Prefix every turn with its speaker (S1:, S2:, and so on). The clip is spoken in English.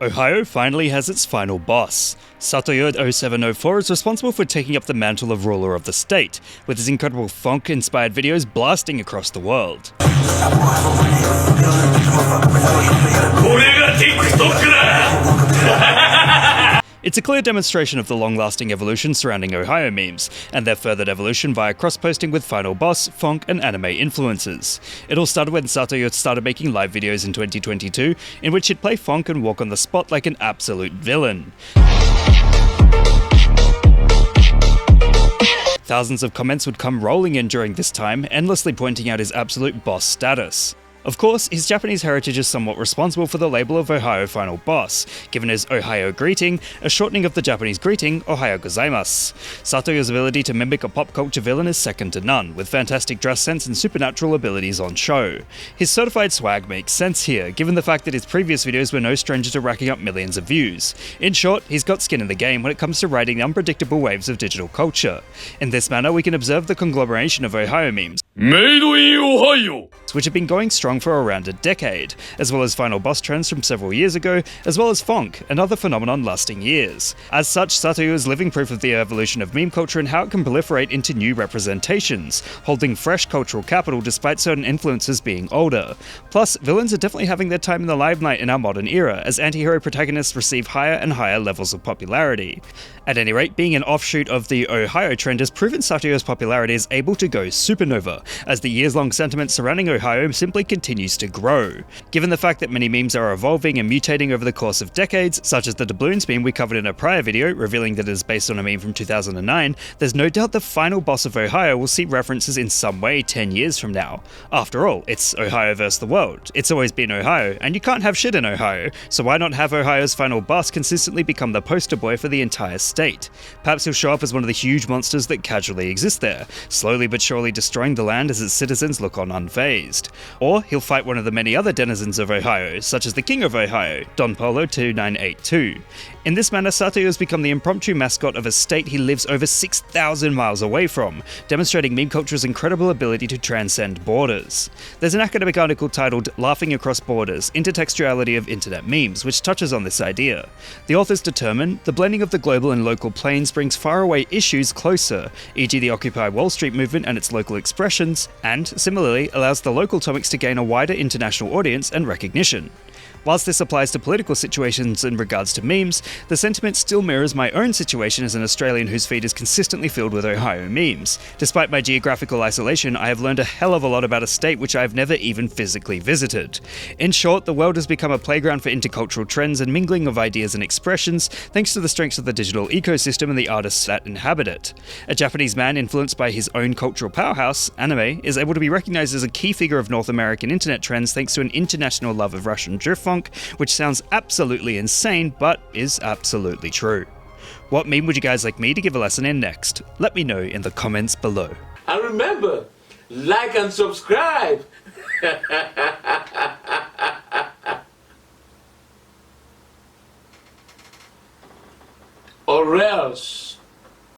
S1: Ohio finally has its final boss. Satoyo 0704 is responsible for taking up the mantle of ruler of the state, with his incredible funk-inspired videos blasting across the world. It's a clear demonstration of the long-lasting evolution surrounding Ohio memes, and their furthered evolution via cross-posting with Final Boss, funk, and anime influences. It all started when Satoyo started making live videos in 2022, in which he'd play funk and walk on the spot like an absolute villain. Thousands of comments would come rolling in during this time, endlessly pointing out his absolute boss status. Of course, his Japanese heritage is somewhat responsible for the label of Ohio Final Boss, given his Ohio greeting, a shortening of the Japanese greeting, Ohayou gozaimasu. Satoyo's ability to mimic a pop culture villain is second to none, with fantastic dress sense and supernatural abilities on show. His certified swag makes sense here, given the fact that his previous videos were no stranger to racking up millions of views. In short, he's got skin in the game when it comes to riding the unpredictable waves of digital culture. In this manner, we can observe the conglomeration of Ohio memes,
S2: Made in Ohio,
S1: which have been going strong for around a decade, as well as Final Boss trends from several years ago, as well as funk, another phenomenon lasting years. As such, Satoyo is living proof of the evolution of meme culture and how it can proliferate into new representations, holding fresh cultural capital despite certain influences being older. Plus, villains are definitely having their time in the limelight in our modern era, as anti-hero protagonists receive higher and higher levels of popularity. At any rate, being an offshoot of the Ohio trend has proven Satoyo's popularity is able to go supernova, as the years-long sentiment surrounding Ohio simply continues to grow. Given the fact that many memes are evolving and mutating over the course of decades, such as the doubloons meme we covered in a prior video, revealing that it is based on a meme from 2009, there's no doubt the final boss of Ohio will see references in some way 10 years from now. After all, it's Ohio versus the world. It's always been Ohio, and you can't have shit in Ohio, so why not have Ohio's final boss consistently become the poster boy for the entire state? Perhaps he'll show up as one of the huge monsters that casually exist there, slowly but surely destroying the land as its citizens look on unfazed. Or he'll fight one of the many other denizens of Ohio, such as the King of Ohio, Don Polo 2982. In this manner, Satoyo has become the impromptu mascot of a state he lives over 6,000 miles away from, demonstrating meme culture's incredible ability to transcend borders. There's an academic article titled Laughing Across Borders, Intertextuality of Internet Memes, which touches on this idea. The authors determine the blending of the global and local planes brings faraway issues closer, e.g. the Occupy Wall Street movement and its local expressions, and, similarly, allows the local topics to gain a wider international audience and recognition. Whilst this applies to political situations in regards to memes, the sentiment still mirrors my own situation as an Australian whose feed is consistently filled with Ohio memes. Despite my geographical isolation, I have learned a hell of a lot about a state which I have never even physically visited. In short, the world has become a playground for intercultural trends and mingling of ideas and expressions, thanks to the strengths of the digital ecosystem and the artists that inhabit it. A Japanese man influenced by his own cultural powerhouse, anime, is able to be recognized as a key figure of North American internet trends thanks to an international love of Russian drift funk, which sounds absolutely insane, but is absolutely true. What meme would you guys like me to give a lesson in next? Let me know in the comments below.
S3: And remember, like and subscribe!